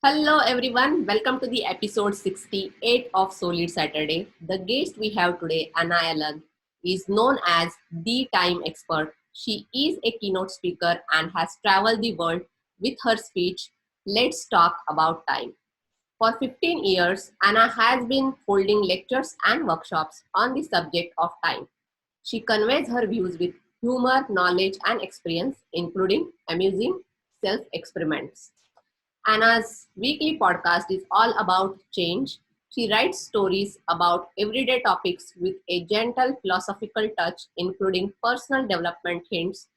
Hello everyone, welcome to the episode 68 of SoLeadSaturday. The guest we have today, Anna Ellen, is known as the time expert. She is a keynote speaker and has traveled the world with her speech, Let's Talk About Time. For 15 years, Anna has been holding lectures and workshops on the subject of time. She conveys her views with humor, knowledge, and experience, including amusing self experiments. Anna's weekly podcast is all about change. She writes stories about everyday topics with a gentle philosophical touch, including personal development hints,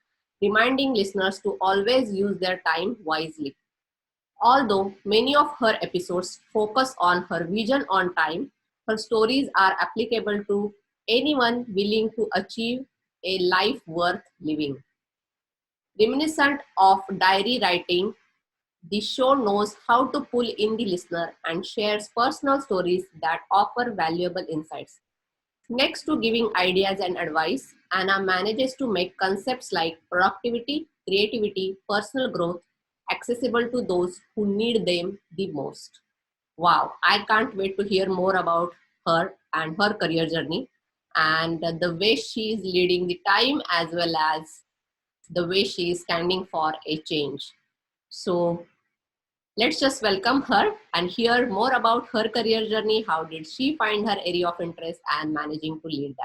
reminding listeners to always use their time wisely. Although many of her episodes focus on her vision on time, her stories are applicable to anyone willing to achieve a life worth living. Reminiscent of diary writing, the show knows how to pull in the listener and shares personal stories that offer valuable insights. Next to giving ideas and advice, Anna manages to make concepts like productivity, creativity, personal growth accessible to those who need them the most. Wow, I can't wait to hear more about her and her career journey and the way she is leading the time as well as the way she is standing for a change. So, let's just welcome her and hear more about her career journey. How did she find her area of interest and managing to lead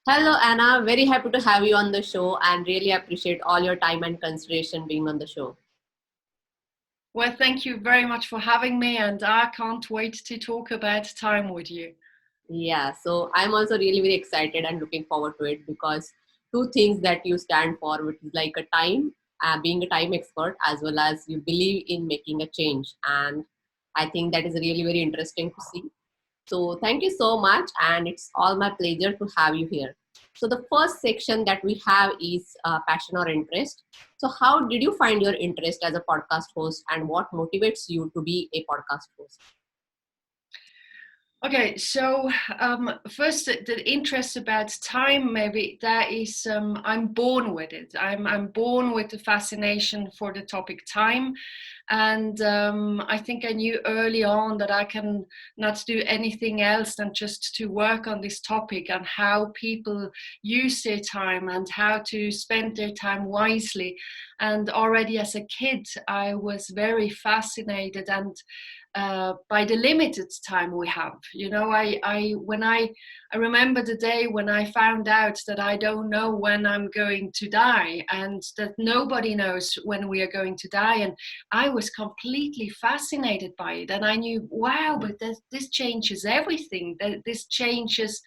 that? Hello, Anna. Very happy to have you on the show and really appreciate all your time and consideration being on the show. Well, thank you very much for having me, and I can't wait to talk about time with you. Yeah, so I'm also really very excited and looking forward to it because two things that you stand for, which is like a time, being a time expert, as well as you believe in making a change. And I think that is really very interesting to see. So thank you so much, and it's all my pleasure to have you here. So the first section that we have is passion or interest. So how did you find your interest as a podcast host, and what motivates you to be a podcast host? Okay, so first, the interest about time, maybe that is, I'm born with it. I'm born with the fascination for the topic time. And I think I knew early on that I can not do anything else than just to work on this topic and how people use their time and how to spend their time wisely. And already as a kid, I was very fascinated and by the limited time we have. You know, I remember the day when I found out that I don't know when I'm going to die and that nobody knows when we are going to die. And I was completely fascinated by it. And I knew, wow, but this changes everything. That this changes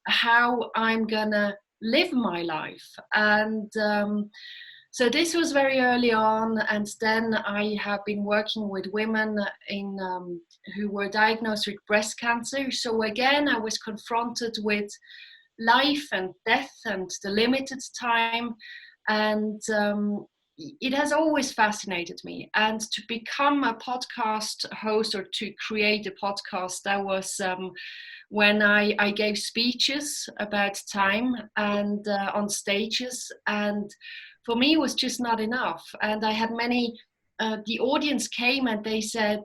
how I'm gonna live my life. And so this was very early on, and then I have been working with women in who were diagnosed with breast cancer. So again, I was confronted with life and death and the limited time, and it has always fascinated me. And to become a podcast host or to create a podcast, that was when I gave speeches about time and on stages, and for me it was just not enough. And I had many the audience came and they said,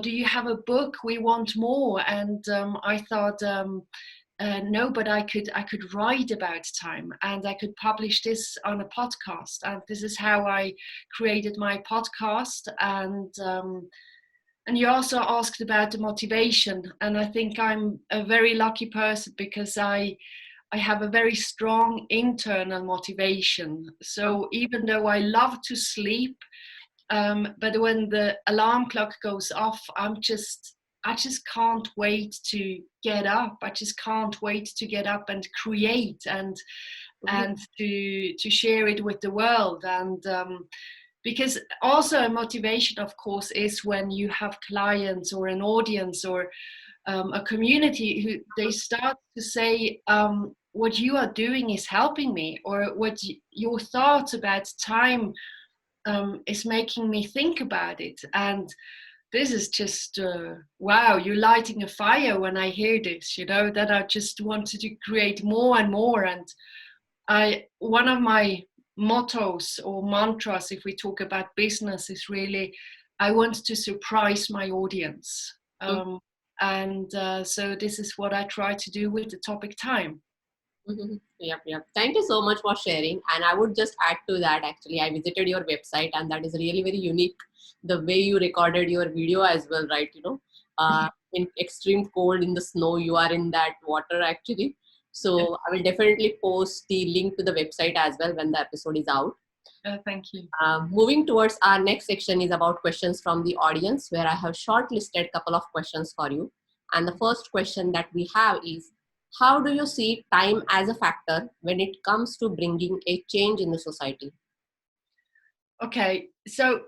do you have a book, we want more. And I thought, no, but I could write about time and I could publish this on a podcast. And this is how I created my podcast. And you also asked about the motivation, and I think I'm a very lucky person because I have a very strong internal motivation. So even though I love to sleep, but when the alarm clock goes off, I just can't wait to get up. I just can't wait to get up and create and to share it with the world. And because also a motivation, of course, is when you have clients or an audience or a community who they start to say, what you are doing is helping me, or your thoughts about time is making me think about it. And this is just wow, you're lighting a fire when I hear this, you know, that I just wanted to create more and more. And one of my mottos or mantras, if we talk about business, is really, I want to surprise my audience. So this is what I try to do with the topic time. Yep, yep. Thank you so much for sharing. And I would just add to that, actually, I visited your website and that is really very unique. The way you recorded your video as well, right? In extreme cold, in the snow, you are in that water actually. So I will definitely post the link to the website as well when the episode is out. Thank you. Moving towards our next section is about questions from the audience, where I have shortlisted a couple of questions for you. And the first question that we have is, how do you see time as a factor when it comes to bringing a change in the society? Okay, so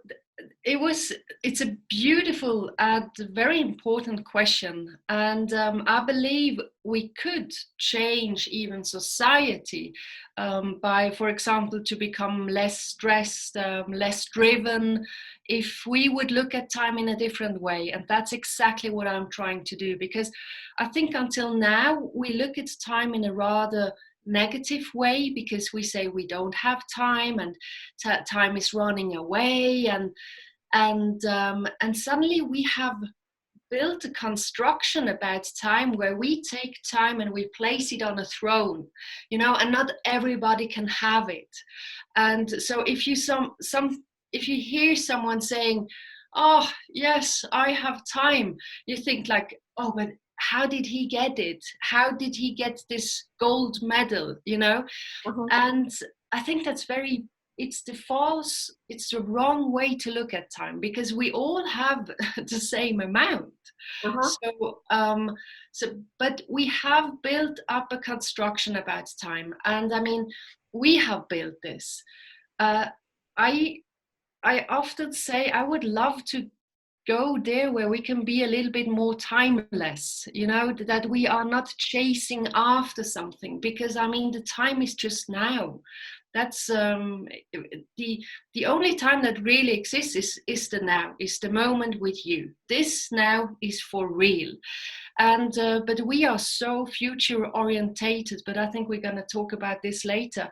it's a beautiful and very important question, and I believe we could change even society by, for example, to become less stressed, less driven, if we would look at time in a different way. And that's exactly what I'm trying to do, because I think until now we look at time in a rather negative way, because we say we don't have time, and time is running away, and suddenly we have built a construction about time where we take time and we place it on a throne, and not everybody can have it. And so if you if you hear someone saying, oh yes, I have time, you think like, oh, but how did he get it? How did he get this gold medal? Uh-huh. And I think that's it's the wrong way to look at time, because we all have the same amount. Uh-huh. But we have built up a construction about time, and I mean, we have built this. uh, I I often say I would love to go there where we can be a little bit more timeless, that we are not chasing after something, because I mean, the time is just now. That's the only time that really exists is the now, is the moment with you. This now is for real. And but we are so future orientated, but I think we're going to talk about this later.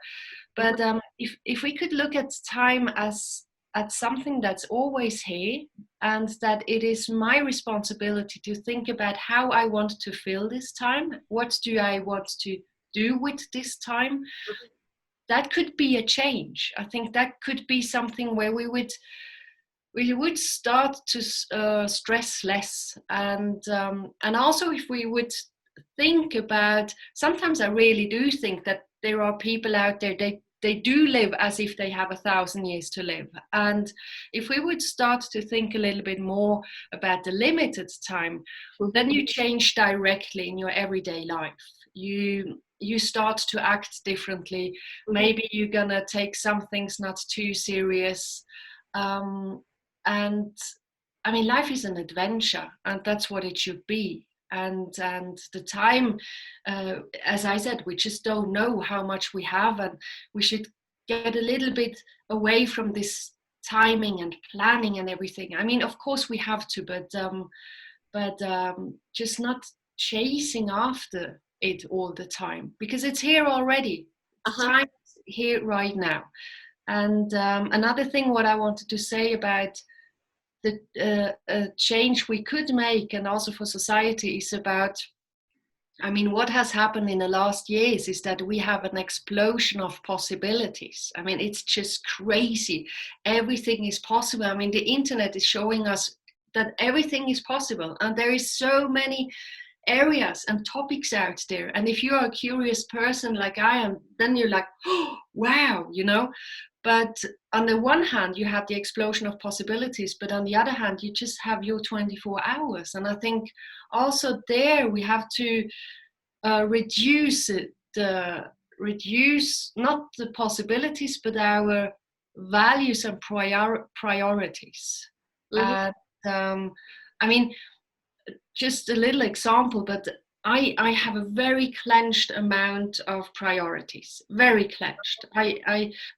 But if we could look at time as at something that's always here, and that it is my responsibility to think about how I want to fill this time, what do I want to do with this time, that could be a change. I think that could be something where we would start to stress less, and also if we would think about, sometimes I really do think that there are people out there, they do live as if they have 1,000 years to live. And if we would start to think a little bit more about the limited time, then you change directly in your everyday life. You start to act differently. Maybe you're gonna take some things not too serious. And I mean, life is an adventure, and that's what it should be. And the time, as I said, we just don't know how much we have, and we should get a little bit away from this timing and planning and everything. I mean, of course we have to, but just not chasing after it all the time, because it's here already. Time is here right now. And another thing what I wanted to say about the change we could make, and also for society, is about, I mean, what has happened in the last years is that we have an explosion of possibilities. I mean, it's just crazy. Everything is possible. I mean, the internet is showing us that everything is possible, and there is so many areas and topics out there. And if you are a curious person like I am, then you're like, oh, wow, But on the one hand, you have the explosion of possibilities, but on the other hand, you just have your 24 hours. And I think also there we have to reduce not the possibilities, but our values and priorities. And I mean, just a little example, but I have a very clenched amount of priorities, very clenched.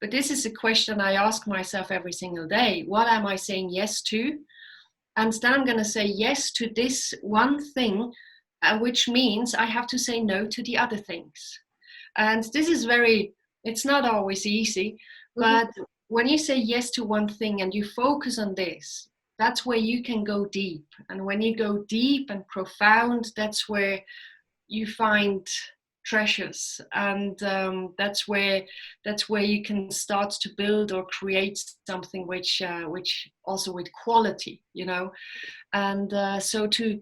But this is a question I ask myself every single day. What am I saying yes to? And then I'm going to say yes to this one thing, which means I have to say no to the other things. And this is it's not always easy, Mhm. But when you say yes to one thing and you focus on this, that's where you can go deep. And when you go deep and profound, that's where you find treasures, and that's where you can start to build or create something which also with quality, and so to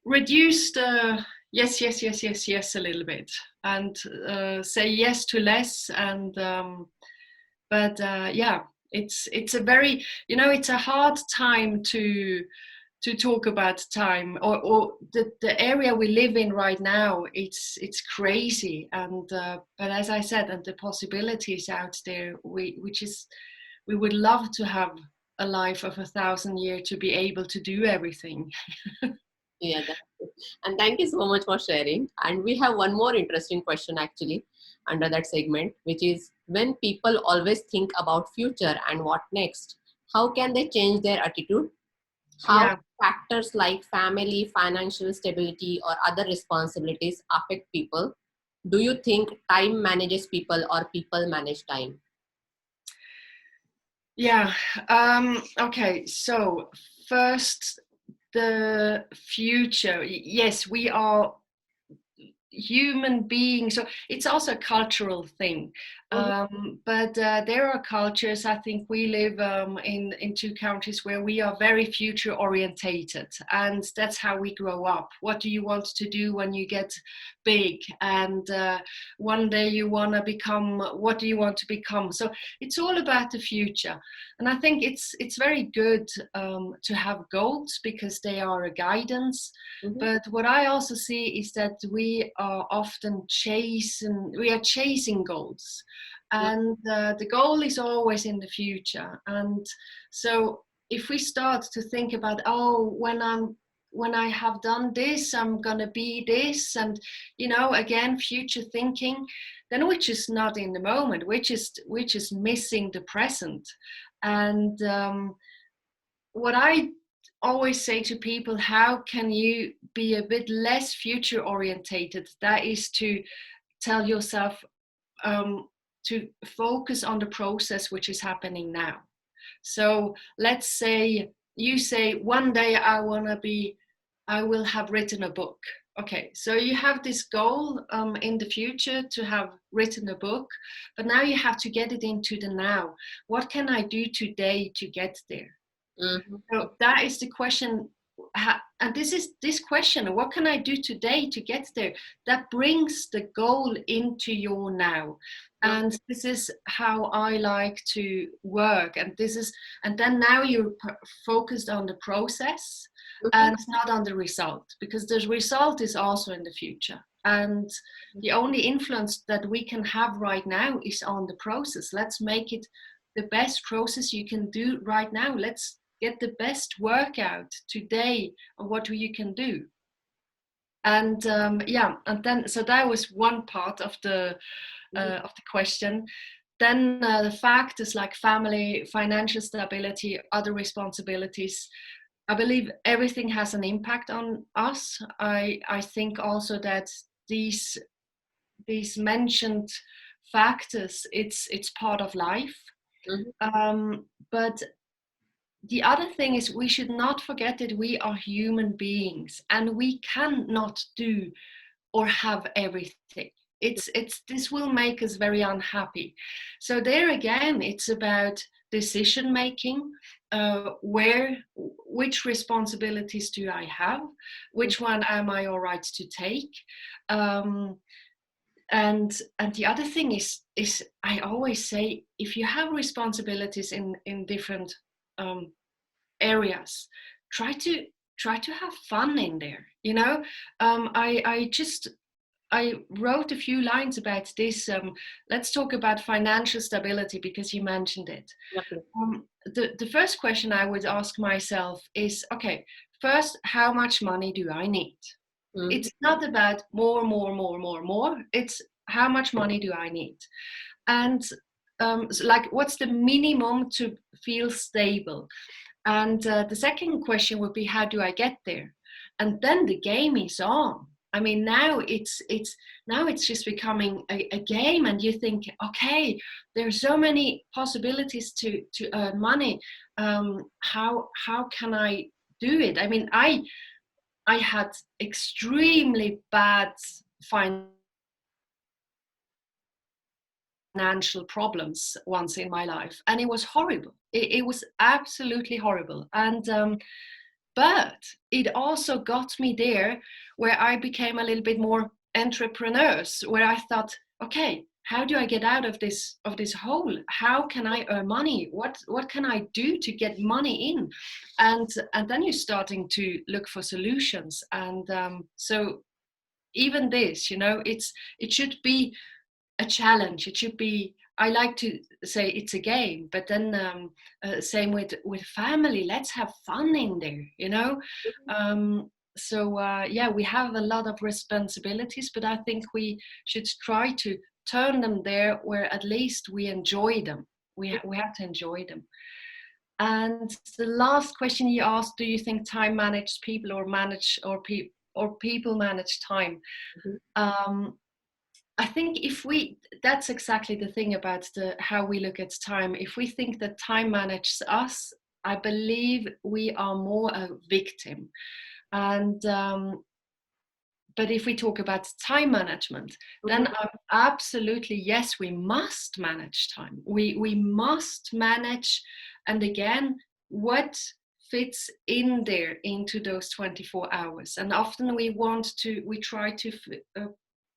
reduce the yes, yes, yes, yes, yes a little bit, and say yes to less, and but yeah, it's a very, it's a hard time to talk about time, or the area we live in right now. It's crazy, and but as I said, and the possibilities out there, we would love to have a life of 1,000 years to be able to do everything. Yeah, that's good. And thank you so much for sharing. And we have one more interesting question actually under that segment, which is when people always think about future and what next, how can they change their attitude? How Yeah. factors like family, financial stability, or other responsibilities affect people? Do you think time manages people or people manage time? Yeah. Okay. So first, the future. Yes, we are human beings. So it's also a cultural thing. Mhm. But there are cultures. I think we live in two countries where we are very future orientated, and that's how we grow up. What do you want to do when you get big? And one day you want to become. What do you want to become? So it's all about the future, and I think it's very good to have goals because they are a guidance. Mhm. But what I also see is that we are chasing goals, Mhm. and the goal is always in the future. And so if we start to think about, oh, when I have done this, I'm gonna be this, and again, future thinking, then we're just not in the moment. We're just missing the present. And what I always say to people, how can you be a bit less future orientated? That is to tell yourself um, to focus on the process which is happening now. So let's say you say one day I will have written a book. Okay, so you have this goal in the future to have written a book, but now you have to get it into the now. What can I do today to get there? Mhm. So that is the question. And this is this question, what can I do today to get there? That brings the goal into your now. Mhm. And this is how I like to work. And then now you're focused on the process Mhm. and not on the result, because the result is also in the future. And the only influence that we can have right now is on the process. Let's make it the best process you can do right now. Let's get the best workout today on what you can do. And yeah, and then so that was one part Mhm. of the question. Then the factors like family, financial stability, other responsibilities, I believe everything has an impact on us. I think also that these these mentioned factors, it's part of life. Mhm. But the other thing is we should not forget that we are human beings and we cannot do or have everything. It's this will make us very unhappy. So there again, it's about decision making. Which responsibilities do I have? Which one am I all right to take? Um, and the other thing is I always say, if you have responsibilities in different um, areas, try to have fun in there, I wrote a few lines about this. Let's talk about financial stability because you mentioned it. Okay. The first question I would ask myself is, okay, first, how much money do I need? Mhm. It's not about more, more, more, more, more. It's how much money do I need? And so like, what's the minimum to feel stable? And the second question would be, how do I get there? And then the game is on. I mean, now it's just becoming a game, and you think, okay, there's so many possibilities to earn money. How can I do it? I mean, I had extremely bad financial problems once in my life, and it was horrible. It was absolutely horrible. And but it also got me there, where I became a little bit more entrepreneurs, where I thought, okay, how do I get out of this hole? How can I earn money? What can I do to get money in? And then you're starting to look for solutions. And so even this, it should be a challenge. It should be, I like to say, it's a game. But then same with family, let's have fun in there, yeah, we have a lot of responsibilities, but I think we should try to turn them there where at least we enjoy them. We have to enjoy them. And the last question you asked, do you think time managed people, or people manage time? Mhm. I think that's exactly the thing about how we look at time. If we think that time manages us, I believe we are more a victim. And but if we talk about time management, then Mhm. absolutely, yes, we must manage time. We must manage, and again, what fits in there into those 24 hours. And often we try to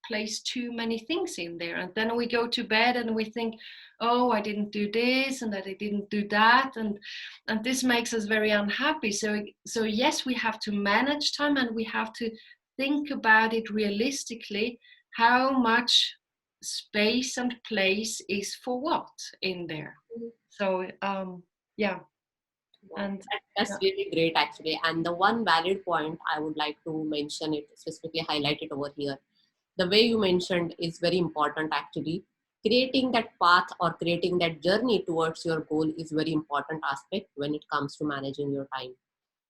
place too many things in there, and then we go to bed and we think, oh, I didn't do this and that I didn't do that, and this makes us very unhappy. So yes, we have to manage time, and we have to think about it realistically, how much space and place is for what in there. So yeah. Wow. And That's yeah, really great, actually. And the one valid point I would like to mention it, specifically highlight it over here. The way you mentioned is very important, actually. Creating that path or creating that journey towards your goal is very important aspect when it comes to managing your time.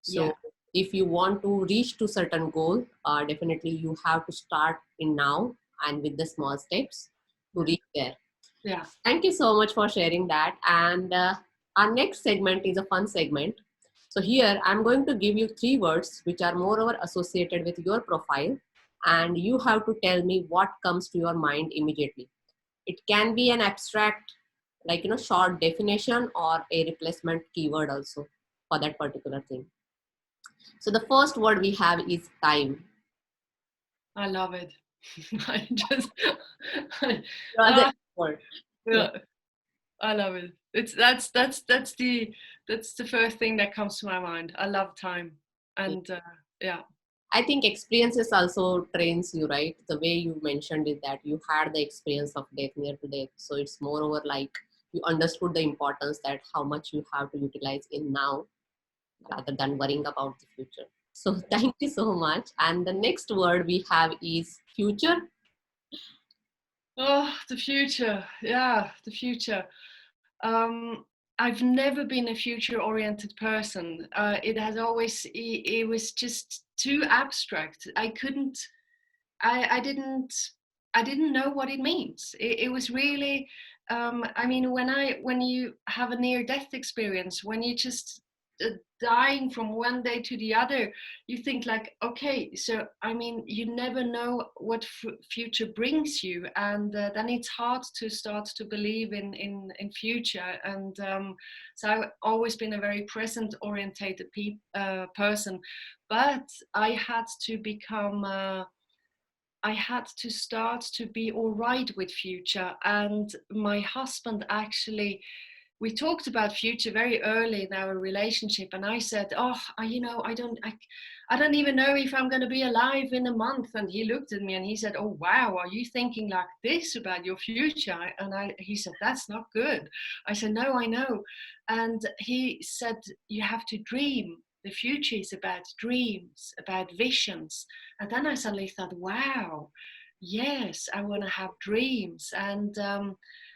yeah, So if you want to reach to certain goal, definitely you have to start in now and with the small steps to reach there. yeah. Thank you so much for sharing that. And our next segment is a fun segment. So here I'm going to give you three words which are moreover associated with your profile, and you have to tell me what comes to your mind immediately. It can be an abstract, like short definition, or a replacement keyword also for that particular thing. So the first word we have is time. I love it. I just I, Rather ah, word. Yeah. yeah, I love it. It's that's the first thing that comes to my mind. I love time. And yeah, I think experiences also trains you, right? The way you mentioned is that you had the experience of death, near to death. So it's moreover like you understood the importance that how much you have to utilize in now rather than worrying about the future. So thank you so much. And the next word we have is future. oh, the future. Yeah, the future. um I've never been a future oriented person. It was just too abstract. I didn't know what it means. It was really, I mean, when you have a near death experience, when you just dying from one day to the other, you think like, okay, so I mean, you never know what future brings you, and then it's hard to start to believe in future. And so I've always been a very present orientated person, but I had to become. I had to start to be all right with future. And my husband actually, we talked about future very early in our relationship, and I said, oh, I don't even know if I'm going to be alive in a month. And he looked at me and he said, oh wow, are you thinking like this about your future? He said, that's not good. I said, no, I know. And he said, you have to dream. The future is about dreams, about visions. And then I suddenly thought, wow, yes, I want to have dreams.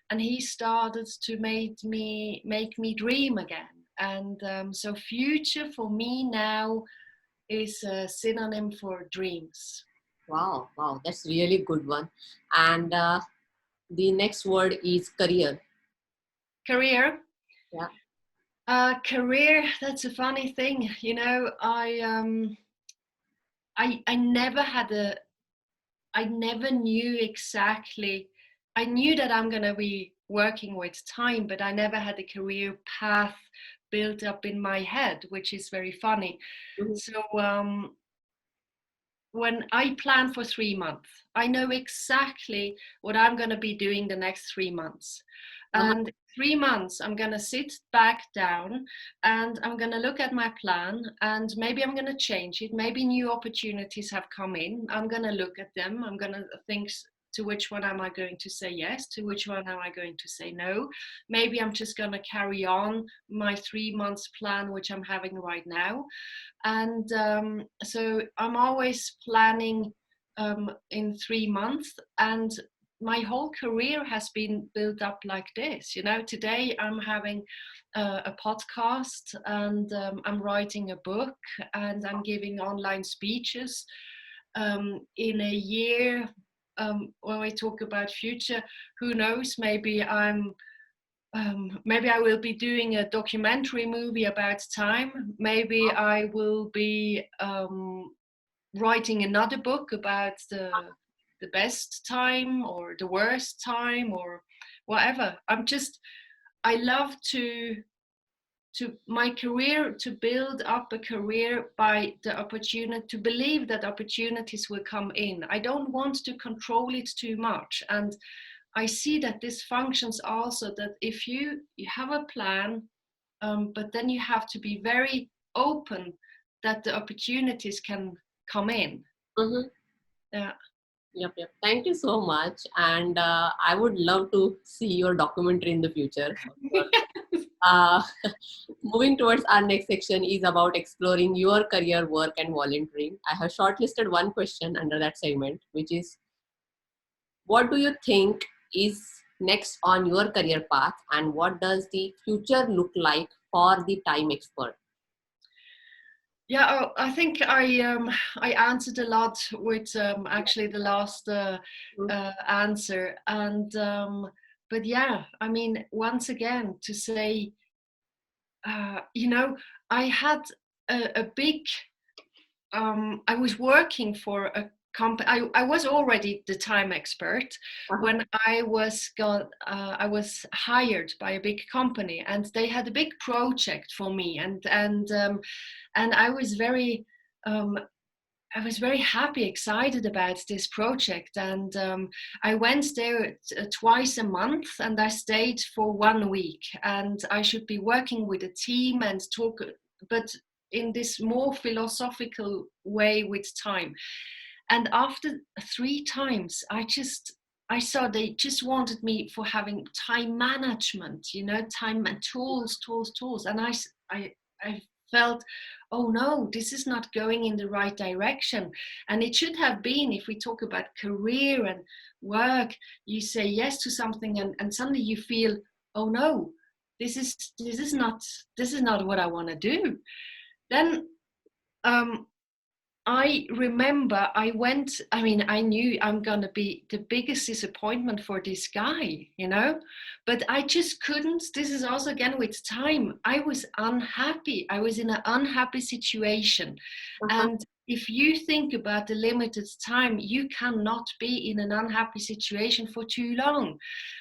And he started to make me dream again. And so future for me now is a synonym for dreams. Wow, wow, that's really good one. And the next word is career. Career. Yeah. Career, that's a funny thing. I never had a I never knew exactly. I knew that I'm going to be working with time, but I never had a career path built up in my head, which is very funny. Mhm. So when I plan for 3 months, I know exactly what I'm going to be doing the next 3 months. Uh-huh. And 3 months, I'm going to sit back down and I'm going to look at my plan and maybe I'm going to change it. Maybe new opportunities have come in. I'm going to look at them. I'm going to think to which one am I going to say yes, to which one am I going to say no. Maybe I'm just going to carry on my 3 months plan, which I'm having right now. And so I'm always planning in 3 months, and my whole career has been built up like this. Today I'm having a podcast, and I'm writing a book, and I'm giving online speeches. In a year, when we talk about future, who knows, maybe I will be doing a documentary movie about time. Maybe I will be writing another book about the best time or the worst time or whatever. I love to my career, to build up a career by the opportunity, to believe that opportunities will come in. I don't want to control it too much. And I see that this functions also, that if you have a plan, but then you have to be very open that the opportunities can come in. Mm-hmm. Yeah. Yep, yep. Thank you so much. And I would love to see your documentary in the future. For sure. Uh, moving towards our next section is about exploring your career, work, and volunteering. I have shortlisted one question under that segment, which is, what do you think is next on your career path, and what does the future look like for the time expert? Yeah, I think I answered a lot with actually the last answer, and but yeah, I mean, once again to say, I had a big. I was working for a company. I was already the time expert Uh-huh. when I was hired by a big company, and they had a big project for me, and um, I was very happy, excited about this project, and I went there twice a month, and I stayed for 1 week, and I should be working with a team and talk, but in this more philosophical way with time. And after 3 times, I saw they just wanted me for having time management, time and tools, and I felt, oh no, this is not going in the right direction. And it should have been, if we talk about career and work, you say yes to something, and suddenly you feel, oh no, this is not what I want to do. Then um, I remember I knew I'm going to be the biggest disappointment for this guy, but I just couldn't. This is also again with time. I was unhappy. I was in an unhappy situation. Uh-huh. And if you think about the limited time, you cannot be in an unhappy situation for too long.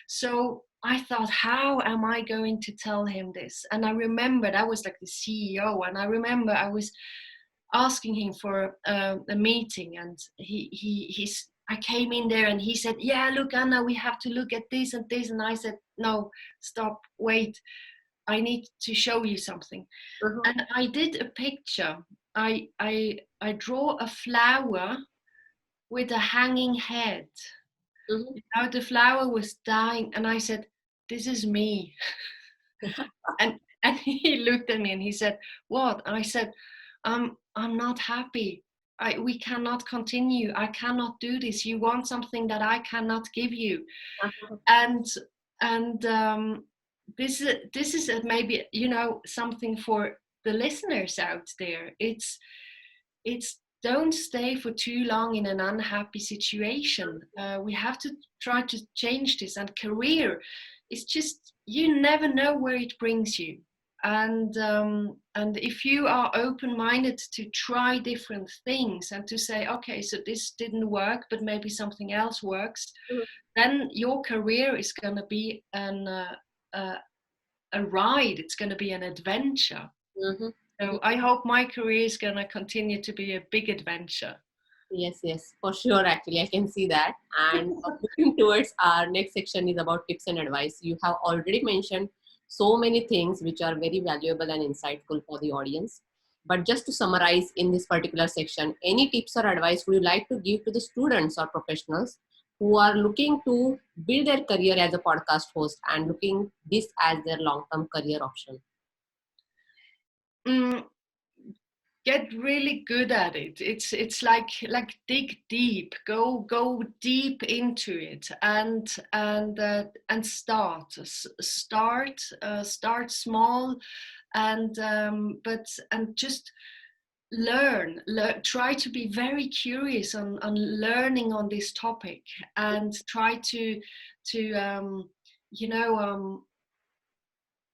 So I thought, how am I going to tell him this? And I remembered I was like the CEO, and I remember I was asking him for a meeting, and I came in there and he said, yeah, look, Anna, we have to look at this and this. And I said, no, stop, wait, I need to show you something. Uh-huh. And I did a picture. I draw a flower with a hanging head. Mhm. Now the flower was dying, and I said, this is me. And he looked at me and he said, what? And I said, I'm not happy. We cannot continue. I cannot do this. You want something that I cannot give you. Uh-huh. And and this is maybe something for the listeners out there. It's don't stay for too long in an unhappy situation. We have to try to change this. And career is just, you never know where it brings you. And if you are open-minded to try different things and to say, okay, so this didn't work, but maybe something else works, then your career is going to be a ride. It's going to be an adventure. Mm-hmm. So I hope my career is going to continue to be a big adventure. Yes, yes, for sure. Actually, I can see that. And moving towards our next section is about tips and advice. You have already mentioned so many things which are very valuable and insightful for the audience. But just to summarize in this particular section, any tips or advice would you like to give to the students or professionals who are looking to build their career as a podcast host and looking this as their long-term career option? Mm, get really good at it. It's like dig deep, go deep into it, and start small, and just try to be very curious on learning on this topic, and try to you know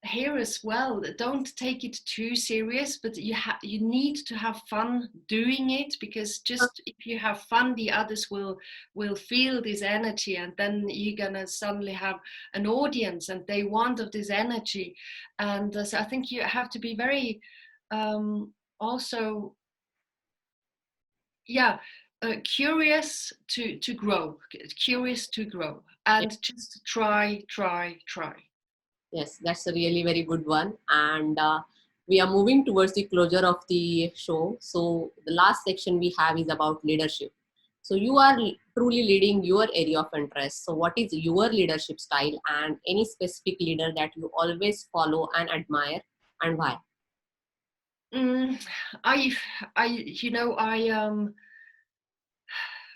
here as well, don't take it too serious, but you need to have fun doing it, because just if you have fun, the others will feel this energy, and then you're gonna suddenly have an audience and they want of this energy. And so I think you have to be very also, yeah, curious to grow, and just try. Yes, that's a really very good one. And we are moving towards the closure of the show. So the last section we have is about leadership. So you are truly leading your area of interest. So what is your leadership style and any specific leader that you always follow and admire, and why? Mm, I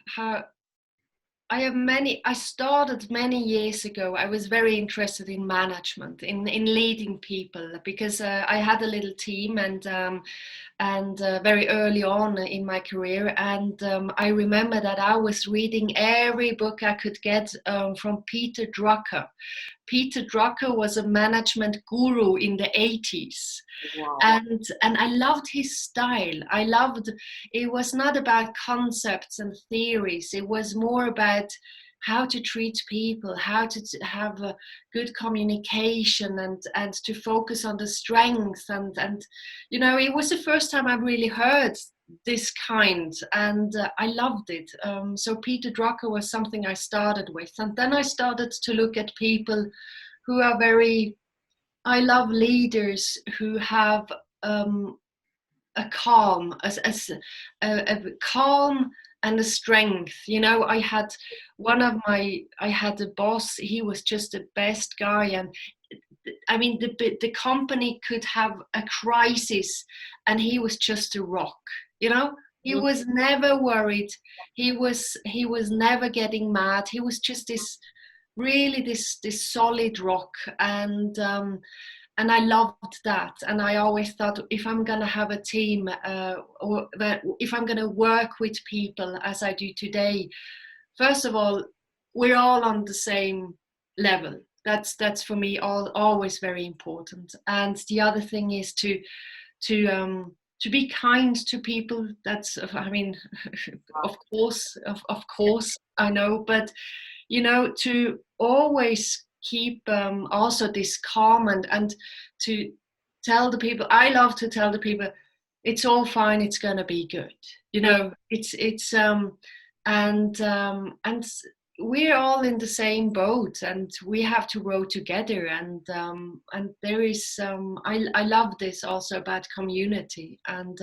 how I started many years ago. I was very interested in management, in leading people, because I had a little team, and very early on in my career. And I remember that I was reading every book I could get from Peter Drucker. Peter Drucker was a management guru in the 80s. Wow. And I loved his style. I loved, it was not about concepts and theories. It was more about how to treat people, how to have a good communication, and to focus on the strengths. And it was the first time I really heard this kind, and I loved it. So Peter Drucker was something I started with, and then I started to look at people who are very, I love leaders who have a calm, a calm and a strength. I had a boss. He was just the best guy, and I mean, the company could have a crisis, and he was just a rock. He Mhm. was never worried. He was never getting mad. He was just this solid rock. And I loved that. And I always thought, if I'm gonna have a team, or that if I'm gonna work with people as I do today, first of all, we're all on the same level. That's for me always very important. And the other thing is to be kind to people. That's, I mean, of course, I know, but to always keep also this calm, and to tell the people. I love to tell the people, it's all fine, it's gonna be good. It's and we're all in the same boat, and we have to row together. And there is I love this also about community. And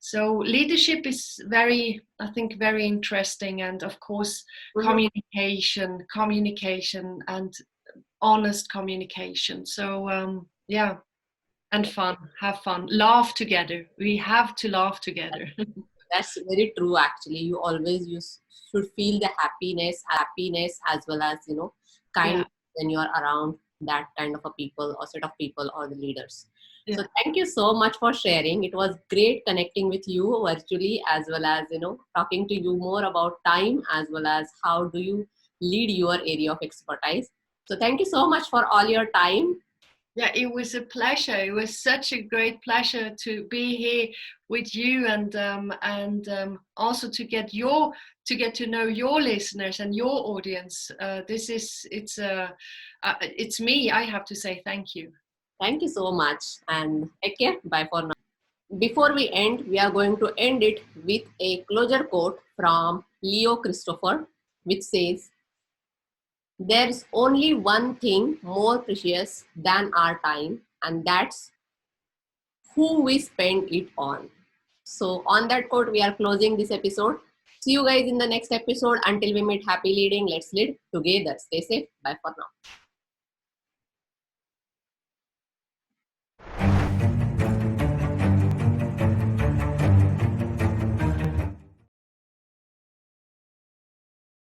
so leadership is very, I think, very interesting. And of course, Mhm. communication, and honest communication. So yeah, and fun, have fun, laugh together. We have to laugh together. That's very true. Actually, should feel the happiness as well as Yeah. kindness when you are around that kind of a people or set of people or the leaders. Yeah. So thank you so much for sharing. It was great connecting with you virtually, as well as talking to you more about time, as well as how do you lead your area of expertise. So thank you so much for all your time. Yeah, it was a pleasure. It was such a great pleasure to be here with you, and also to get to know your listeners and your audience. It's me. I have to say thank you. Thank you so much and take care. Bye for now. Before we end, we are going to end it with a closure quote from Leo Christopher, which says, "There's only one thing more precious than our time, and that's who we spend it on." So, on that quote, we are closing this episode. See you guys in the next episode. Until we meet, happy leading. Let's lead together. Stay safe. Bye for now.